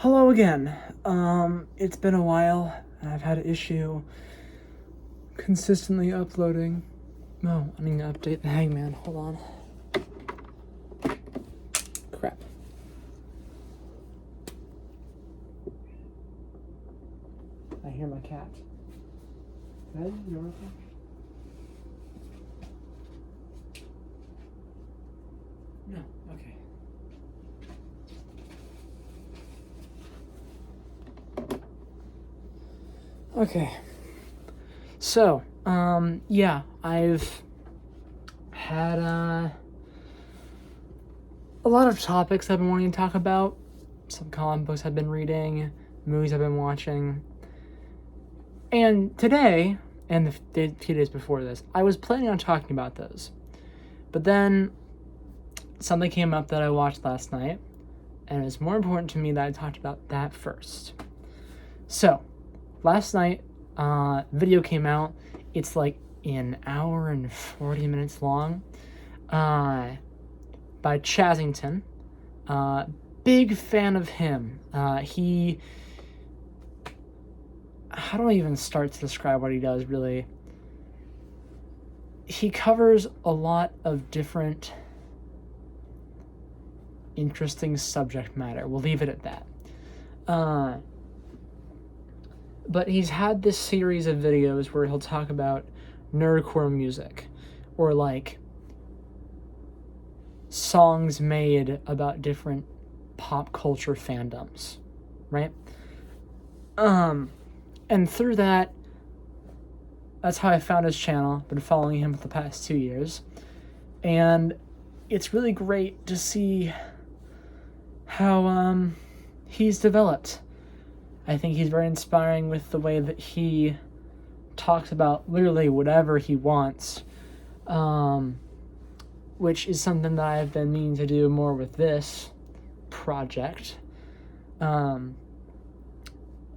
Hello again. It's been a while, and I've had an issue consistently uploading. Oh, I need to update the Hangman. Hold on. Crap. I hear my cat. Ed, you okay? No, okay. Okay. So, yeah, I've had, a lot of topics I've been wanting to talk about. Some comic books I've been reading, movies I've been watching. And today, and the few days before this, I was planning on talking about those. But then something came up that I watched last night, and it's more important to me that I talked about that first. So, last night, video came out. It's like an hour and 40 minutes long, by Chazington. Big fan of him. How do I even start to describe what he does, really? He covers a lot of different interesting subject matter. We'll leave it at that. But he's had this series of videos where he'll talk about nerdcore music, or like songs made about different pop culture fandoms, right? And through that's how I found his channel. Been following him for the past 2 years, and it's really great to see how he's developed. I think he's very inspiring with the way that he talks about literally whatever he wants, which is something that I've been meaning to do more with this project. And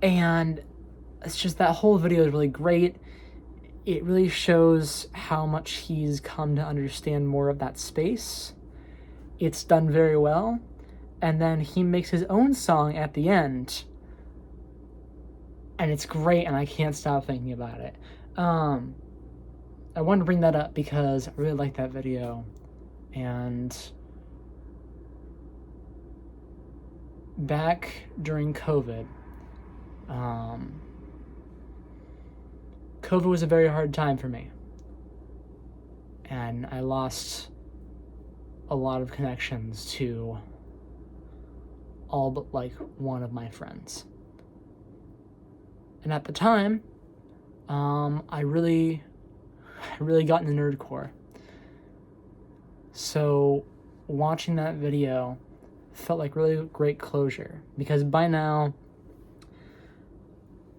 it's just that whole video is really great. It really shows how much he's come to understand more of that space. It's done very well. And then he makes his own song at the end, and it's great, and I can't stop thinking about it. I wanted to bring that up because I really like that video, and back during COVID, COVID was a very hard time for me, and I lost a lot of connections to all but like one of my friends. And at the time, I really got into nerdcore. So watching that video felt like really great closure, because by now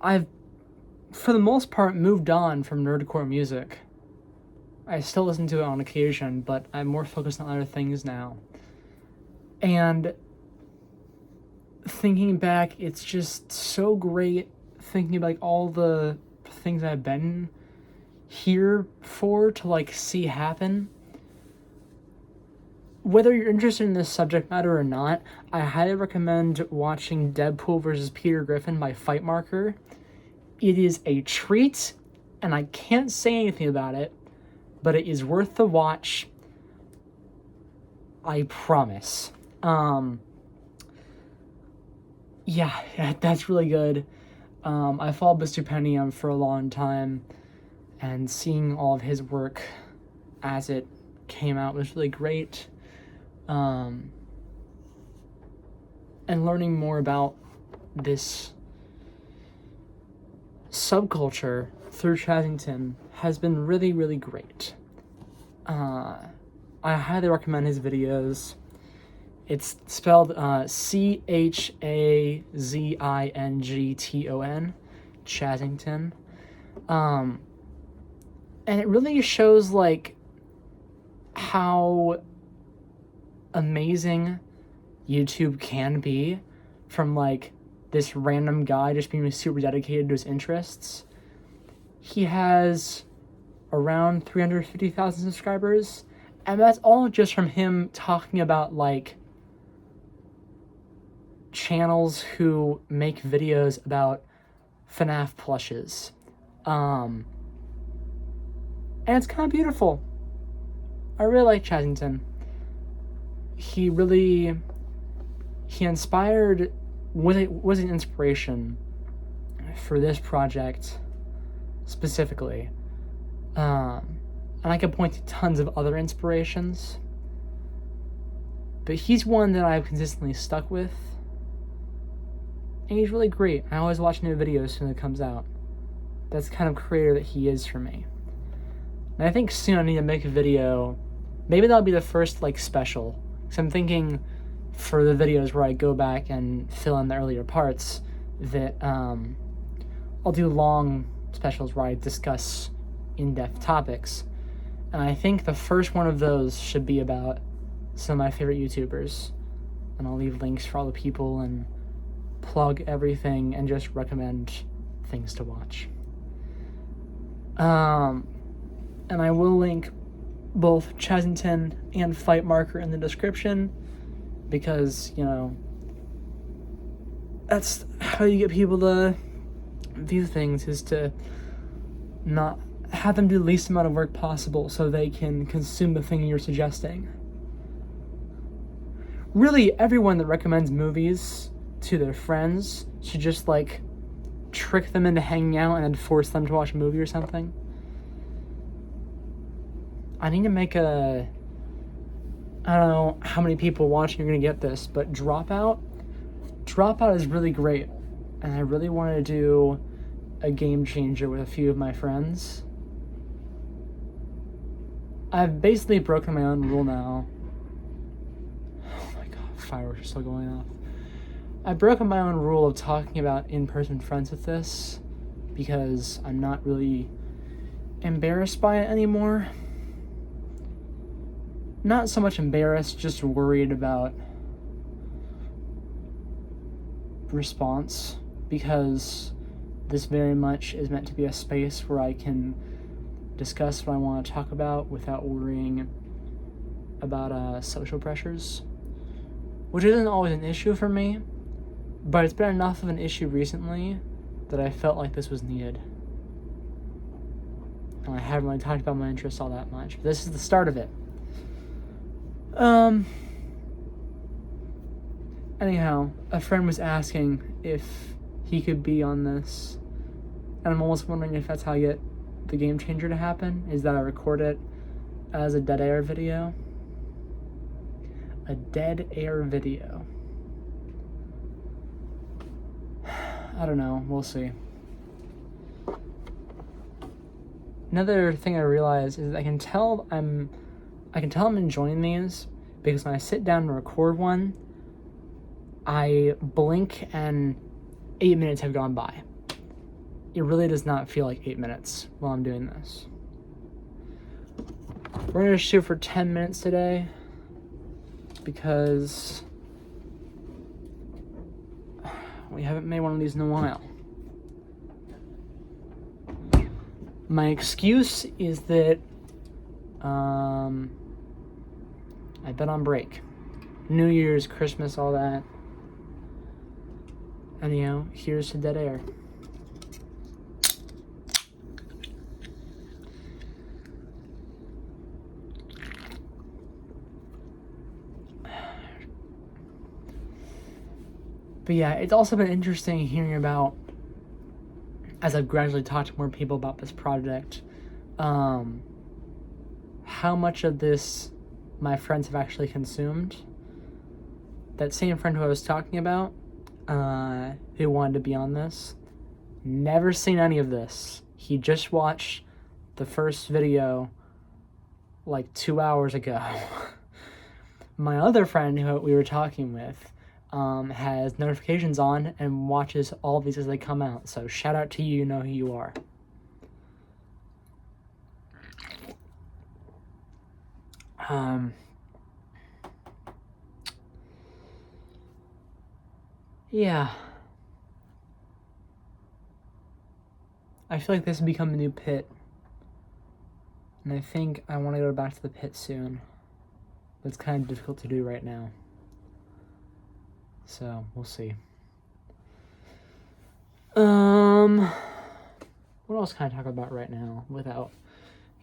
I've, for the most part, moved on from nerdcore music. I still listen to it on occasion, but I'm more focused on other things now. And thinking back, it's just so great thinking about like all the things I've been here for to like see happen. Whether you're interested in this subject matter or not, I highly recommend watching Deadpool vs. Peter Griffin by Fight Marker. It is a treat, and I can't say anything about it, but it is worth the watch. I promise. Yeah, that's really good. I followed Mr. Pennium for a long time, and seeing all of his work as it came out was really great. And learning more about this subculture through Chazington has been really, really great. I highly recommend his videos. It's spelled Chazington, Chazington. And it really shows like how amazing YouTube can be, from like this random guy just being super dedicated to his interests. He has around 350,000 subscribers, and that's all just from him talking about like channels who make videos about FNAF plushes. And it's kind of beautiful. I really like Chazington. He inspired, was an inspiration for this project specifically. And I could point to tons of other inspirations, but he's one that I've consistently stuck with, and he's really great. I always watch new videos as soon as it comes out. That's the kind of creator that he is for me. And I think soon I need to make a video. Maybe that'll be the first special. Because I'm thinking for the videos where I go back and fill in the earlier parts that I'll do long specials where I discuss in-depth topics. And I think the first one of those should be about some of my favorite YouTubers. And I'll leave links for all the people and plug everything and just recommend things to watch. And I will link both Chazington and Fight Marker in the description because, that's how you get people to view things, is to not have them do the least amount of work possible so they can consume the thing you're suggesting. Really, everyone that recommends movies to their friends should just trick them into hanging out and then force them to watch a movie or something. I need to make I don't know how many people watching are going to get this, but Dropout is really great. And I really want to do a game changer with a few of my friends. I've basically broken my own rule now. Oh my god, fireworks are still going off. I've broken my own rule of talking about in-person friends with this because I'm not really embarrassed by it anymore. Not so much embarrassed, just worried about response, because this very much is meant to be a space where I can discuss what I want to talk about without worrying about social pressures, which isn't always an issue for me, but it's been enough of an issue recently that I felt like this was needed. And I haven't really talked about my interests all that much, but this is the start of it. Anyhow, a friend was asking if he could be on this, and I'm almost wondering if that's how I get the game changer to happen, is that I record it as a dead air video. A dead air video. I don't know, we'll see. Another thing I realized is I can tell I'm enjoying these because when I sit down to record one, I blink and 8 minutes have gone by. It really does not feel like 8 minutes while I'm doing this. We're gonna shoot for 10 minutes today because we haven't made one of these in a while. My excuse is that I've been on break. New Year's, Christmas, all that. Anyhow, here's to dead air. But yeah, it's also been interesting hearing about, as I've gradually talked to more people about this project, how much of this my friends have actually consumed. That same friend who I was talking about, who wanted to be on this, never seen any of this. He just watched the first video 2 hours ago. My other friend who we were talking with has notifications on and watches all of these as they come out. So shout out to you, you know who you are. Yeah. I feel like this has become the new pit. And I think I want to go back to the pit soon. But it's kind of difficult to do right now. So, we'll see. What else can I talk about right now without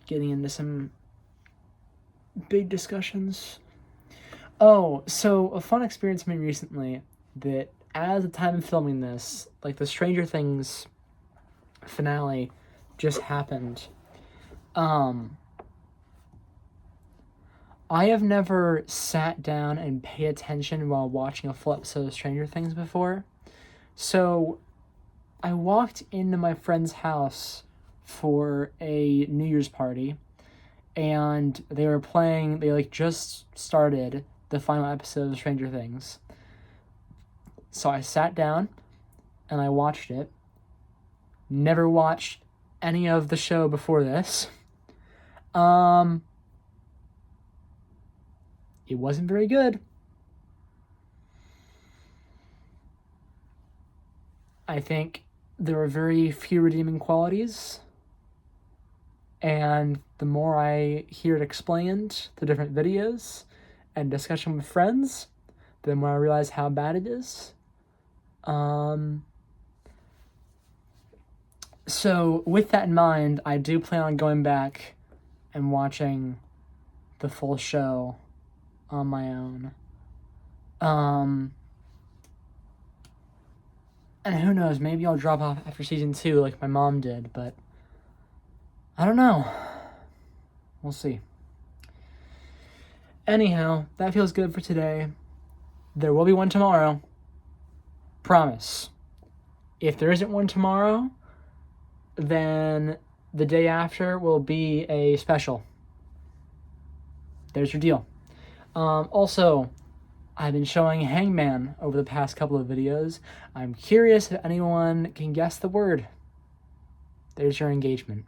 getting into some big discussions? Oh, so a fun experience for me recently that at the time of filming this, like the Stranger Things finale just happened. I have never sat down and paid attention while watching a full episode of Stranger Things before. So I walked into my friend's house for a New Year's party, and they were playing, they like just started the final episode of Stranger Things. So I sat down and I watched it. Never watched any of the show before this. It wasn't very good. I think there were very few redeeming qualities. And the more I hear it explained, the different videos and discussion with friends, the more I realize how bad it is. So with that in mind, I do plan on going back and watching the full show on my own. And who knows, maybe I'll drop off after season 2 like my mom did, but I don't know. We'll see. Anyhow, that feels good for today. There will be one tomorrow. Promise. If there isn't one tomorrow, then the day after will be a special. There's your deal. Also, I've been showing Hangman over the past couple of videos. I'm curious if anyone can guess the word. There's your engagement.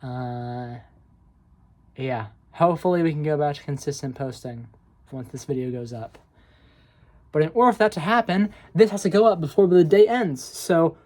Yeah. Hopefully we can go back to consistent posting once this video goes up. But in order for that to happen, this has to go up before the day ends. So,